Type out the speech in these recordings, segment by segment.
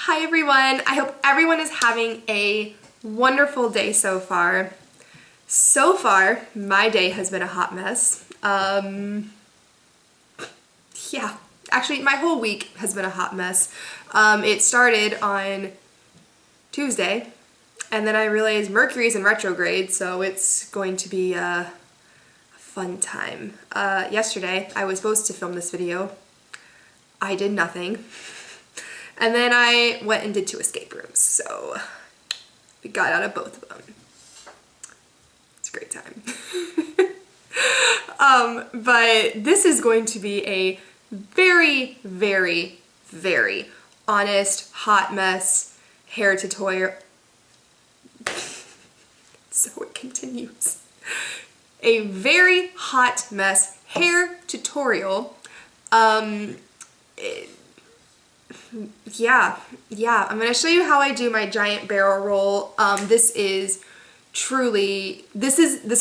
Hi everyone, I hope everyone is having a wonderful day so far. So far, my day has been a hot mess. Yeah, actually my whole week has been a hot mess. It started on Tuesday, and then I realized Mercury's in retrograde, so it's going to be a fun time. Yesterday, I was supposed to film this video. I did nothing. And then I went and did 2 escape rooms, so we got out of both of them. It's a great time. But this is going to be a very, very, very honest, hot mess hair tutorial. So it continues. A very hot mess hair tutorial. Yeah, I'm gonna show you how I do my giant barrel roll. This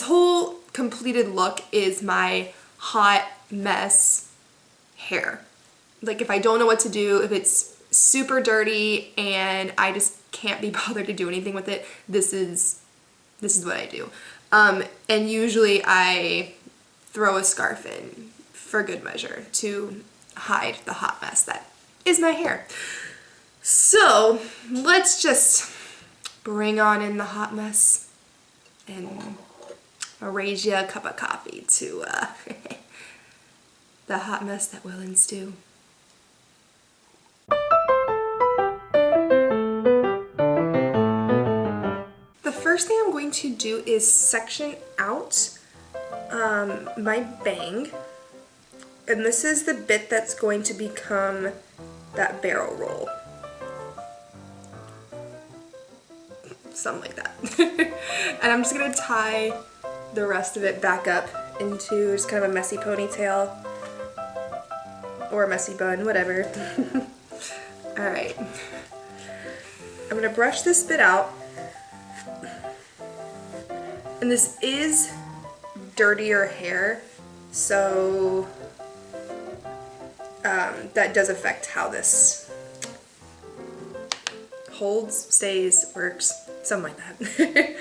whole completed look is my hot mess hair. Like if I don't know what to do, if it's super dirty and I just can't be bothered to do anything with it, this is what I do. And usually I throw a scarf in for good measure to hide the hot mess that is my hair. So let's just bring on in the hot mess and raise you a cup of coffee to the hot mess that will ensue. The first thing I'm going to do is section out my bang, and this is the bit that's going to become that barrel roll. Something like that. And I'm just gonna tie the rest of it back up into just kind of a messy ponytail or a messy bun, whatever. Alright. I'm gonna brush this bit out. And this is dirtier hair, so that does affect how this holds, stays, works, something like that.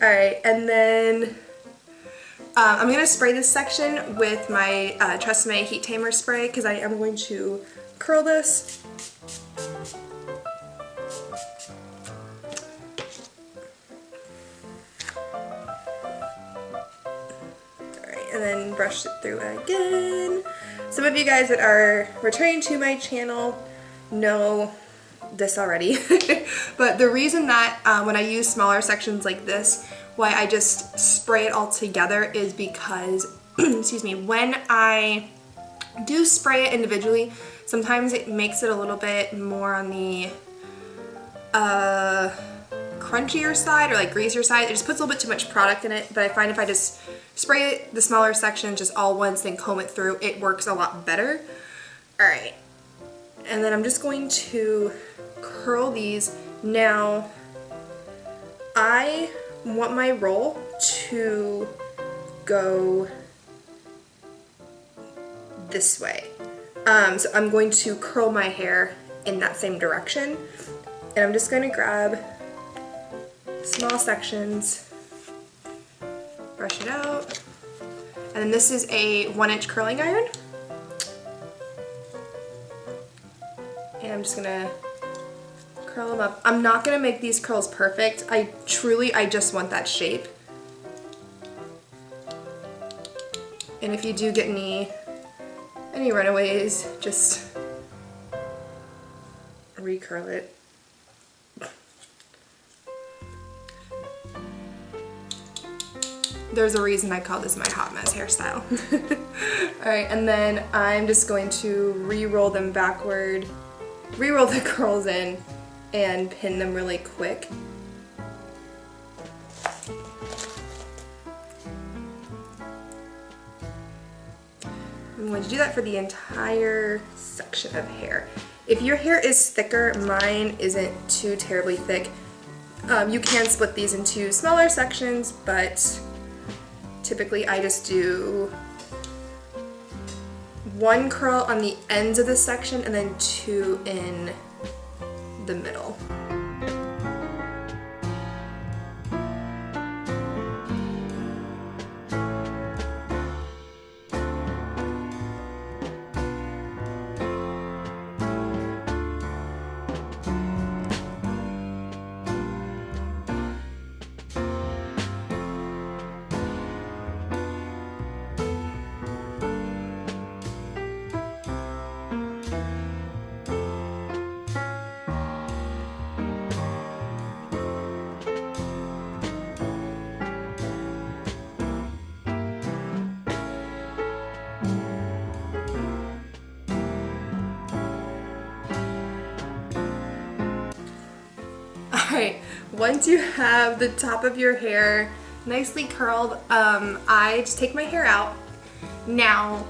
Alright, and then I'm going to spray this section with my Tresemme Heat Tamer spray because I am going to curl this. Alright, and then brush it through again. Some of you guys that are returning to my channel know this already, but the reason that when I use smaller sections like this, why I just spray it all together is because, excuse me, when I do spray it individually, sometimes it makes it a little bit more on the crunchier side or like greasier side. It just puts a little bit too much product in it, but I find if I just spray the smaller section just all once, then comb it through, it works a lot better. Alright, and then I'm just going to curl these. Now, I want my roll to go this way. So I'm going to curl my hair in that same direction. And I'm just going to grab small sections, brush it out. And then this is a 1-inch curling iron. And I'm just gonna curl them up. I'm not gonna make these curls perfect. I just want that shape. And if you do get any runaways, just recurl it. There's a reason I call this my hot mess hairstyle. Alright, and then I'm just going to re-roll them backward, re-roll the curls in, and pin them really quick. I'm going to do that for the entire section of hair. If your hair is thicker, mine isn't too terribly thick, you can split these into smaller sections, but typically I just do 1 curl on the ends of the section and then 2 in the middle. Alright, once you have the top of your hair nicely curled, I just take my hair out. Now,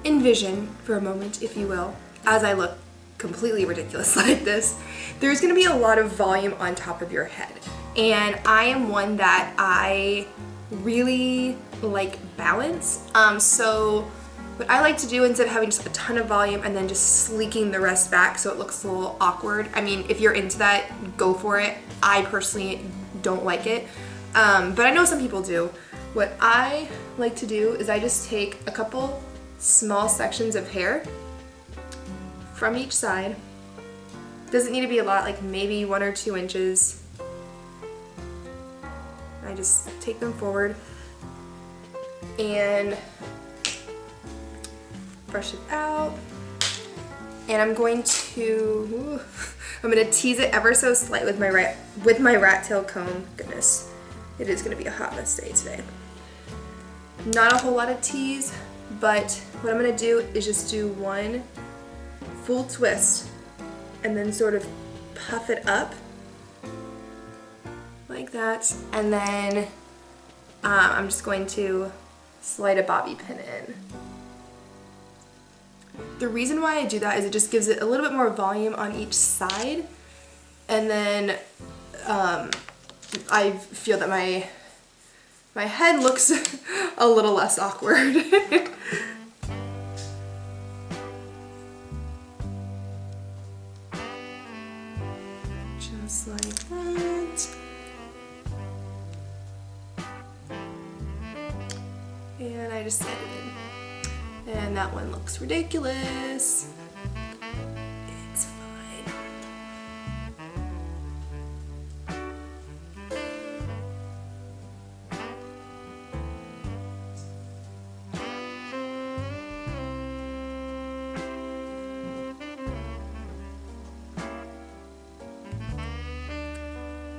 envision for a moment, if you will, as I look completely ridiculous like this, there's going to be a lot of volume on top of your head. And I am one that I really like balance. So what I like to do, instead of having just a ton of volume and then just sleeking the rest back so it looks a little awkward, I mean, if you're into that, go for it. I personally don't like it, but I know some people do. What I like to do is I just take a couple small sections of hair from each side. Doesn't need to be a lot, like maybe 1 or 2 inches. I just take them forward and brush it out, and I'm going to tease it ever so slightly with my rat tail comb. Goodness, it is going to be a hot mess day today. Not a whole lot of tease, but what I'm going to do is just do one full twist and then sort of puff it up like that, and then I'm just going to slide a bobby pin in. The reason why I do that is it just gives it a little bit more volume on each side, and then I feel that my head looks a little less awkward. Just like that. And I just slide it in. And that one looks ridiculous. It's fine.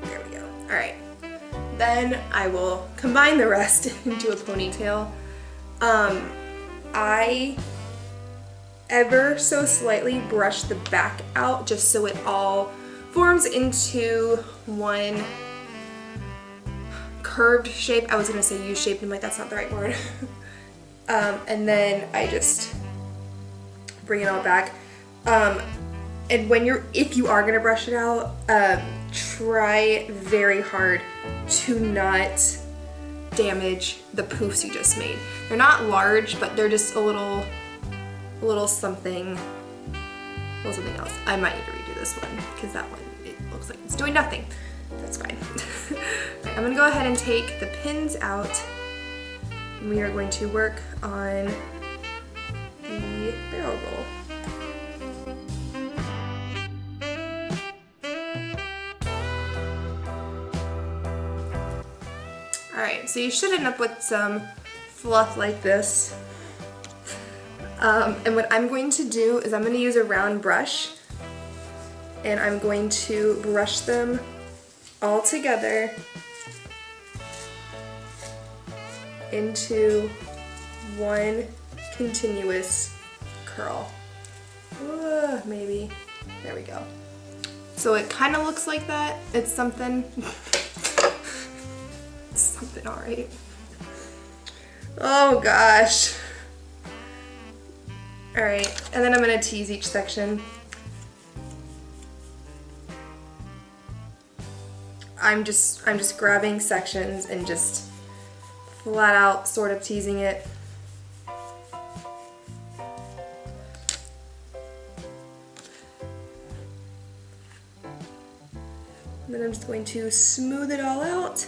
There we go. All right. Then I will combine the rest into a ponytail. I ever so slightly brush the back out just so it all forms into one curved shape. I was gonna say U-shaped, and I'm like, that's not the right word. And then I just bring it all back. And if you are gonna brush it out, try very hard to not damage the poofs you just made. They're not large, but they're just a little something else. I might need to redo this one because that one, it looks like it's doing nothing. That's fine. Right, I'm gonna go ahead and take the pins out, and we are going to work on the barrel roll. Alright, so you should end up with some fluff like this. And what I'm going to do is I'm going to use a round brush, and I'm going to brush them all together into one continuous curl. Maybe. There we go. So it kind of looks like that. It's something. It's something alright. Oh gosh. Alright, and then I'm going to tease each section. I'm just grabbing sections and just flat out sort of teasing it. And then I'm just going to smooth it all out.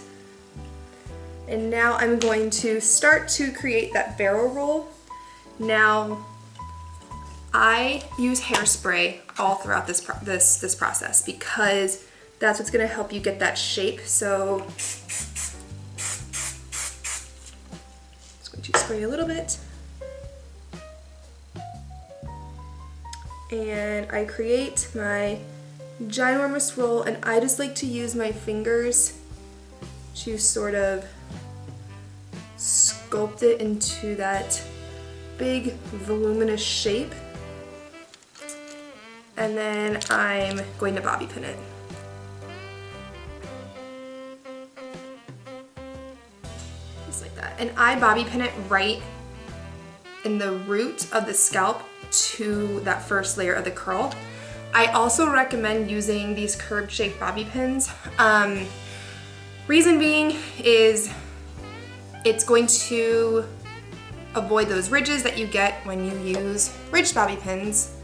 And now I'm going to start to create that barrel roll. Now, I use hairspray all throughout this process because that's what's gonna help you get that shape. So, just going to spray a little bit. And I create my ginormous roll, and I just like to use my fingers to sort of sculpt it into that big voluminous shape. And then I'm going to bobby pin it. Just like that. And I bobby pin it right in the root of the scalp to that first layer of the curl. I also recommend using these curved shaped bobby pins. Reason being is it's going to avoid those ridges that you get when you use ridged bobby pins,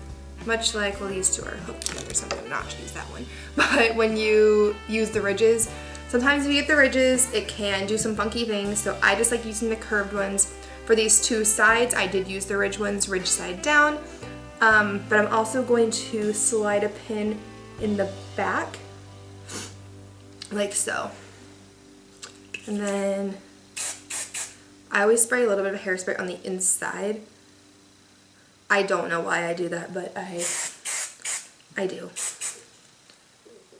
much like, well, these two are hooked together, so I'm gonna not use that one. But when you use the ridges, sometimes if you get the ridges, it can do some funky things, so I just like using the curved ones. For these two sides, I did use the ridged ones, ridge side down, but I'm also going to slide a pin in the back, like so. And then I always spray a little bit of hairspray on the inside. I don't know why I do that, but I do.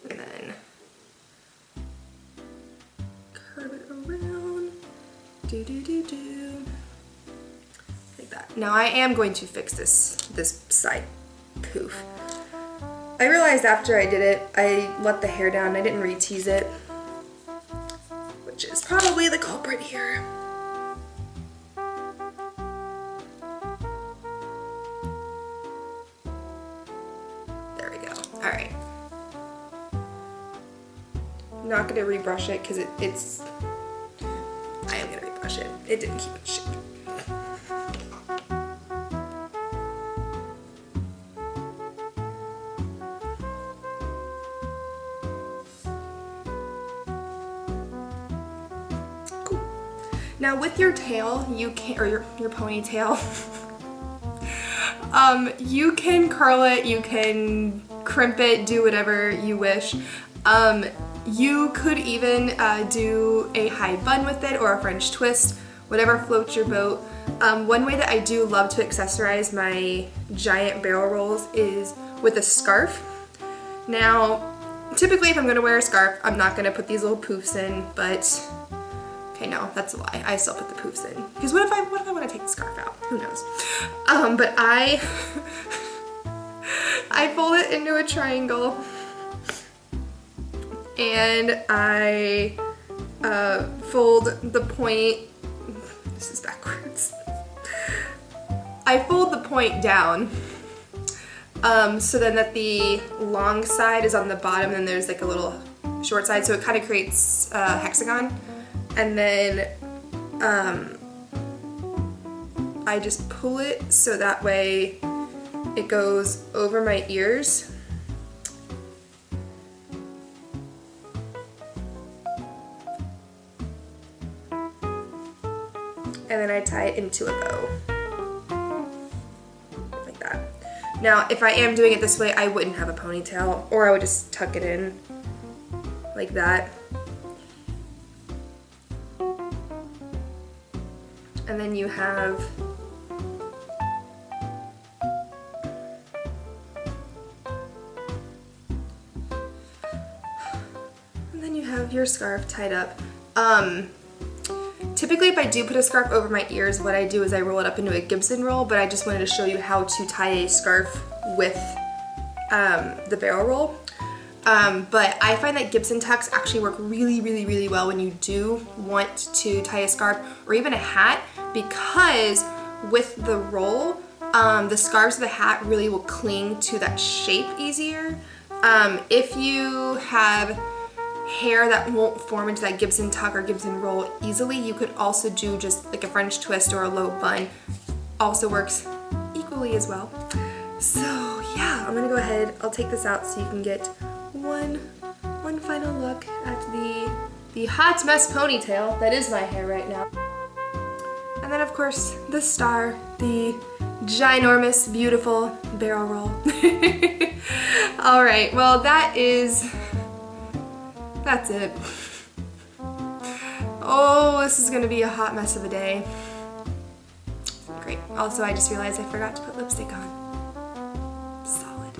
And then curve it around, do. Like that. Now I am going to fix this side poof. I realized after I did it, I let the hair down, I didn't re-tease it, which is probably the culprit here. There we go. All right. I'm not gonna rebrush it because it's. I am gonna rebrush it. It didn't keep its shape. Now with your tail, you can, or your ponytail, you can curl it, you can crimp it, do whatever you wish. You could even do a high bun with it or a French twist, whatever floats your boat. One way that I do love to accessorize my giant barrel rolls is with a scarf. Now, typically if I'm gonna wear a scarf, I'm not gonna put these little poofs in, but okay, no, that's a lie. I still put the poofs in. Because what if I want to take the scarf out? Who knows? But I fold it into a triangle and I fold the point, this is backwards. I fold the point down so then that the long side is on the bottom and there's like a little short side, so it kind of creates a hexagon. And then I just pull it so that way it goes over my ears. And then I tie it into a bow. Like that. Now, if I am doing it this way, I wouldn't have a ponytail, or I would just tuck it in like that. And then you have your scarf tied up. Typically if I do put a scarf over my ears, what I do is I roll it up into a Gibson roll, but I just wanted to show you how to tie a scarf with the barrel roll. But I find that Gibson tucks actually work really well when you do want to tie a scarf or even a hat, because with the roll, the scarves of the hat really will cling to that shape easier. If you have hair that won't form into that Gibson tuck or Gibson roll easily, you could also do just like a French twist or a low bun. Also works equally as well. So yeah, I'm gonna go ahead, I'll take this out so you can get one one final look at the hot mess ponytail that is my hair right now. And then of course the star, the ginormous, beautiful barrel roll. All right, well that's it. Oh, this is gonna be a hot mess of a day. Great. Also, I just realized I forgot to put lipstick on. Solid.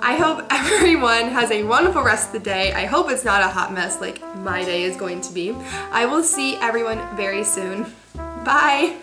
I hope everyone has a wonderful rest of the day. I hope it's not a hot mess like my day is going to be. I will see everyone very soon. Bye.